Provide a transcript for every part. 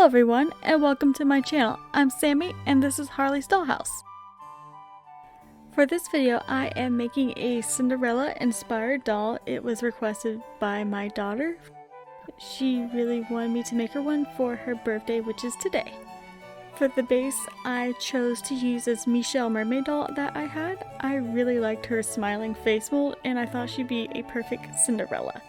Hello everyone, and welcome to my channel. I'm Sammy, and this is Harley's Dollhouse. For this video, I am making a Cinderella inspired doll. It was requested by my daughter. She really wanted me to make her one for her birthday, which is today. For the base, I chose to use this Michelle mermaid doll that I had. I really liked her smiling face mold, and I thought she'd be a perfect Cinderella.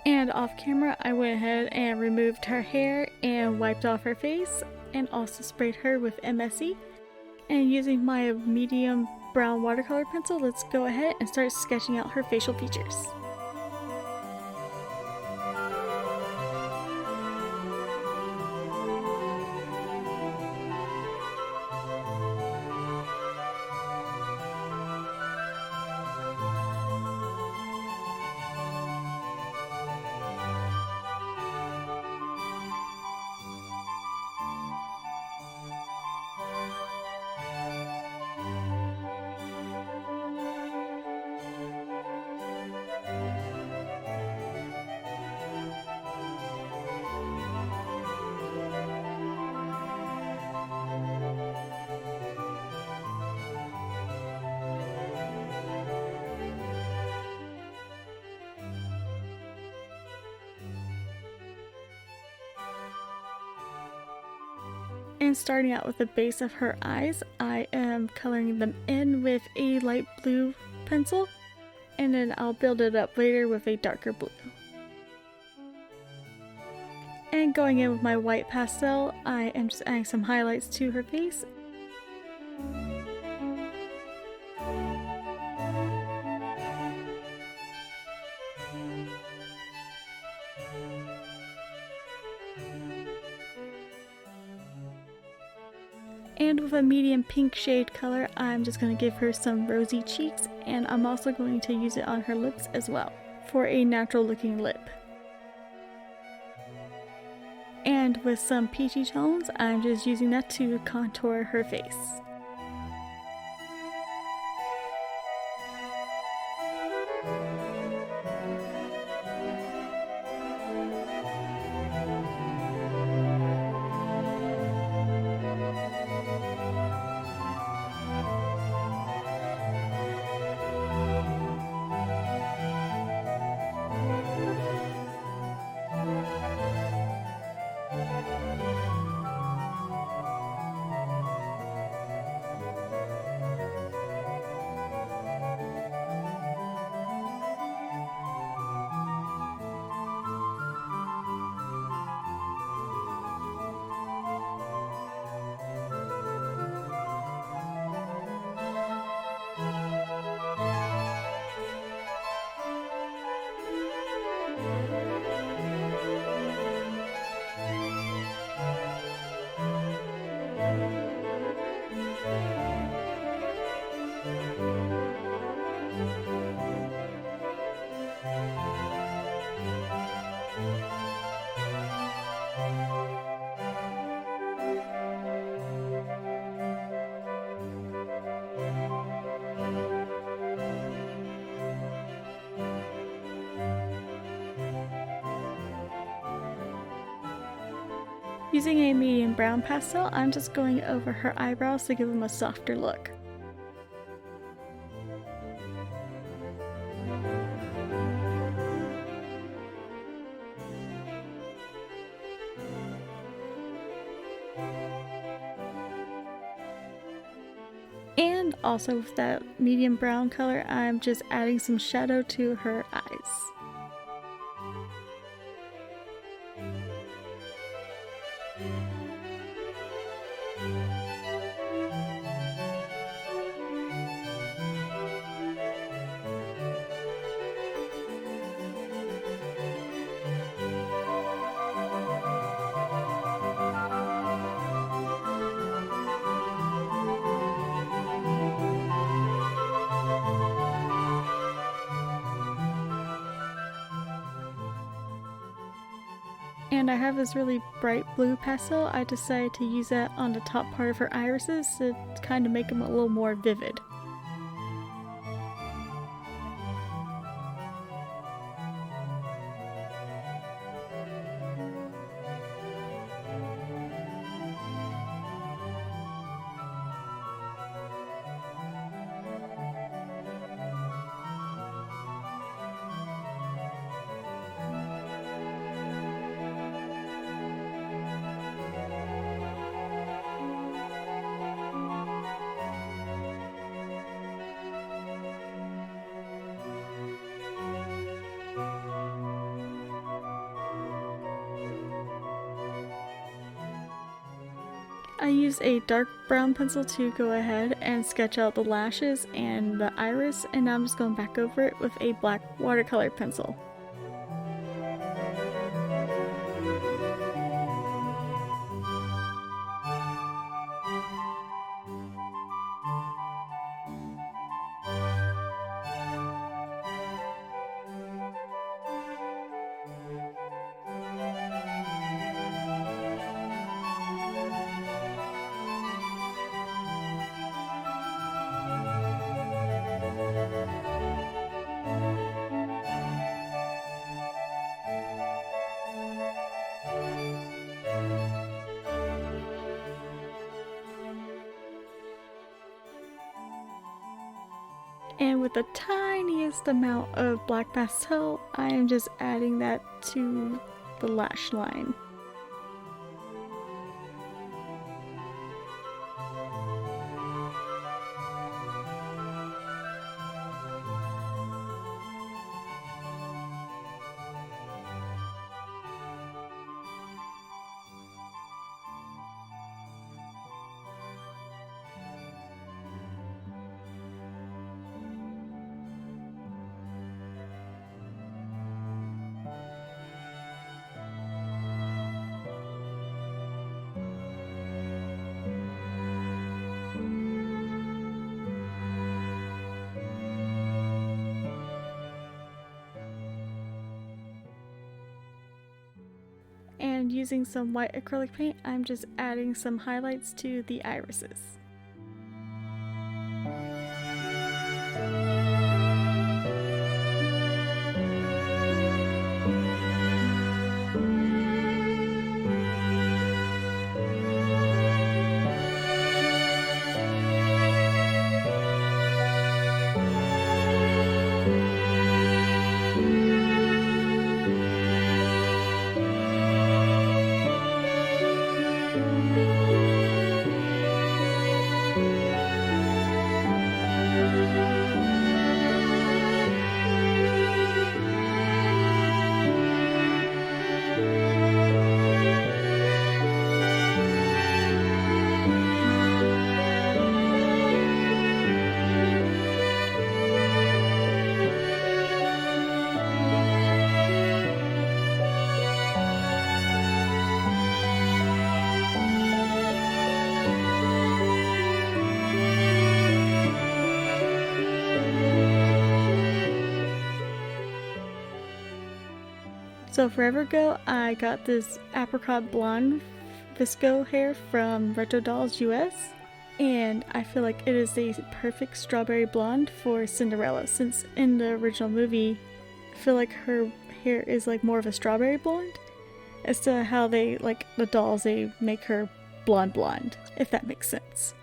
And off camera, I went ahead and removed her hair and wiped off her face, and also sprayed her with MSE. And using my medium brown watercolor pencil, let's go ahead and start sketching out her facial features. And starting out with the base of her eyes, I am coloring them in with a light blue pencil, and then I'll build it up later with a darker blue. And going in with my white pastel, I am just adding some highlights to her face. And with a medium pink shade color, I'm just going to give her some rosy cheeks, and I'm also going to use it on her lips as well for a natural looking lip. And with some peachy tones, I'm just using that to contour her face. Using a medium brown pastel, I'm just going over her eyebrows to give them a softer look. And also with that medium brown color, I'm just adding some shadow to her eyes. And I have this really bright blue pastel. I decided to use that on the top part of her irises to kind of make them a little more vivid. I use a dark brown pencil to go ahead and sketch out the lashes and the iris, and now I'm just going back over it with a black watercolor pencil. And with the tiniest amount of black pastel, I am just adding that to the lash line. And using some white acrylic paint, I'm just adding some highlights to the irises. So forever ago, I got this apricot blonde visco hair from Retro Dolls US, and I feel like it is a perfect strawberry blonde for Cinderella, since in the original movie, I feel like her hair is like more of a strawberry blonde, as to how they, like the dolls, they make her blonde, if that makes sense.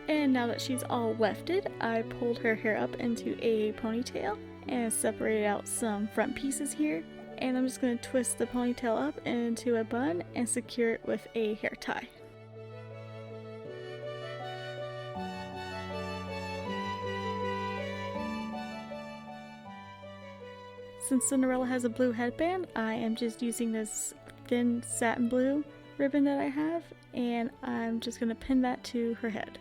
And now that she's all wefted, I pulled her hair up into a ponytail and separated out some front pieces here. And I'm just going to twist the ponytail up into a bun and secure it with a hair tie. Since Cinderella has a blue headband, I am just using this thin satin blue ribbon that I have, and I'm just going to pin that to her head.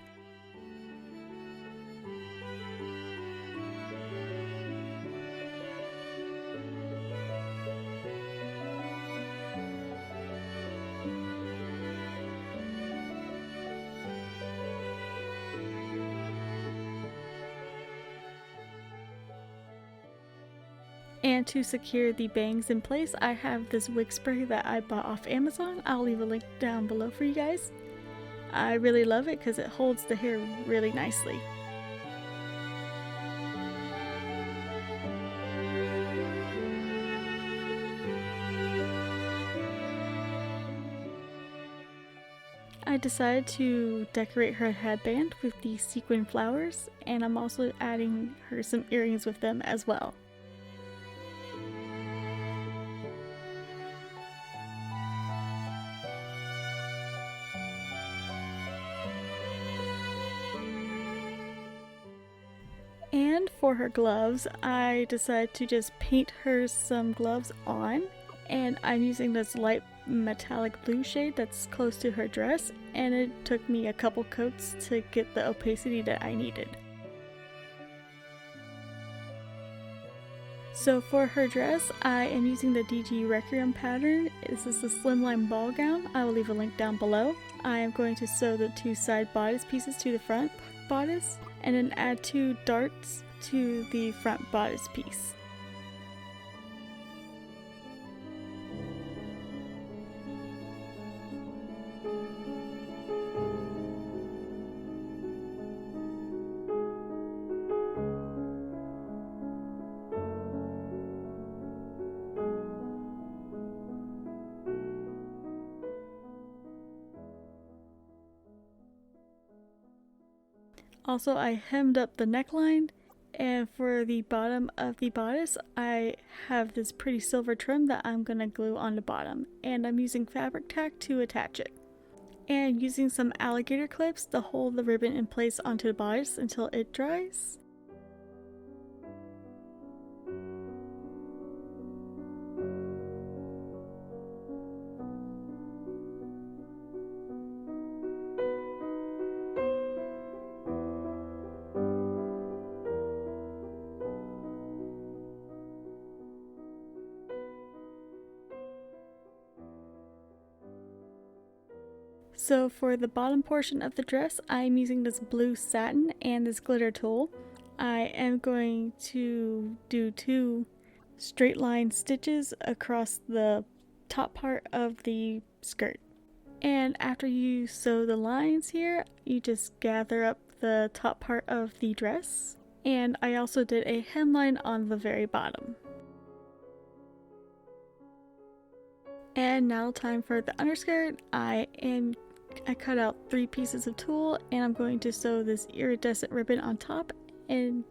And to secure the bangs in place, I have this wig spray that I bought off Amazon. I'll leave a link down below for you guys. I really love it because it holds the hair really nicely. I decided to decorate her headband with these sequin flowers, and I'm also adding her some earrings with them as well. And for her gloves, I decided to just paint her some gloves on, and I'm using this light metallic blue shade that's close to her dress, and it took me a couple coats to get the opacity that I needed. So for her dress, I am using the DG Requiem pattern. This is the slimline ball gown. I will leave a link down below. I am going to sew the two side bodice pieces to the front bodice, and then add 2 darts to the front bodice piece. Also, I hemmed up the neckline, and for the bottom of the bodice, I have this pretty silver trim that I'm going to glue on the bottom, and I'm using fabric tack to attach it. And using some alligator clips to hold the ribbon in place onto the bodice until it dries. So for the bottom portion of the dress, I'm using this blue satin and this glitter tool. I am going to do 2 straight line stitches across the top part of the skirt. And after you sew the lines here, you just gather up the top part of the dress. And I also did a hemline on the very bottom. And now time for the underskirt. I cut out 3 pieces of tulle, and I'm going to sew this iridescent ribbon on top and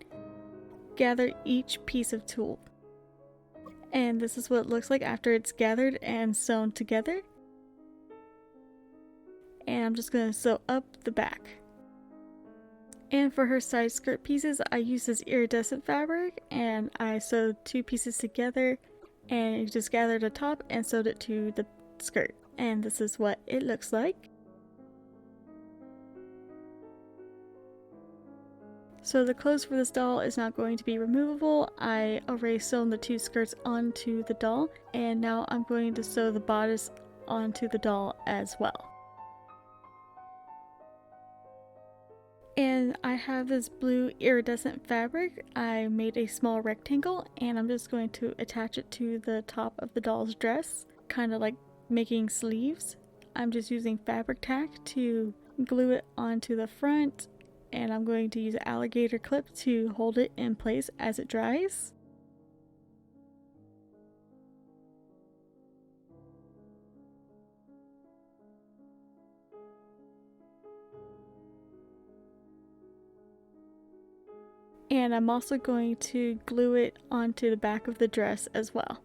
gather each piece of tulle. And this is what it looks like after it's gathered and sewn together. And I'm just going to sew up the back. And for her side skirt pieces, I used this iridescent fabric, and I sewed 2 pieces together and just gathered the top and sewed it to the skirt. And this is what it looks like. So the clothes for this doll is not going to be removable. I already sewn the 2 skirts onto the doll, and now I'm going to sew the bodice onto the doll as well. And I have this blue iridescent fabric. I made a small rectangle, and I'm just going to attach it to the top of the doll's dress, kind of like making sleeves. I'm just using fabric tack to glue it onto the front, and I'm going to use an alligator clip to hold it in place as it dries. And I'm also going to glue it onto the back of the dress as well.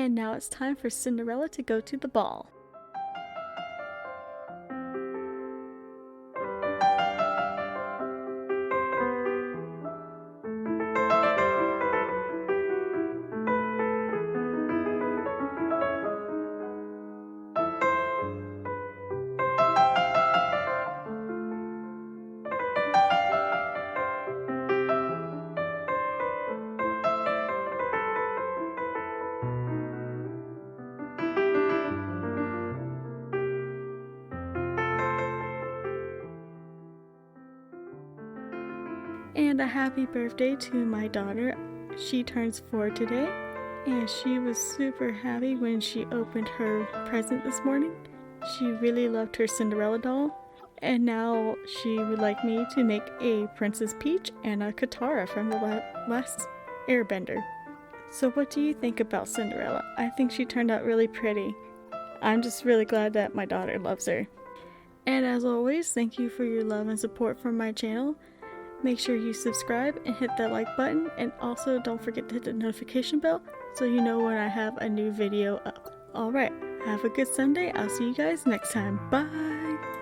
And now it's time for Cinderella to go to the ball. And a happy birthday to my daughter. She turns 4 today, and she was super happy when she opened her present this morning. She really loved her Cinderella doll, and now she would like me to make a Princess Peach and a Katara from the last Airbender. So what do you think about Cinderella? I think she turned out really pretty. I'm just really glad that my daughter loves her. And as always, thank you for your love and support from my channel. Make sure you subscribe and hit that like button, and also don't forget to hit the notification bell so you know when I have a new video up. Alright, have a good Sunday. I'll see you guys next time. Bye!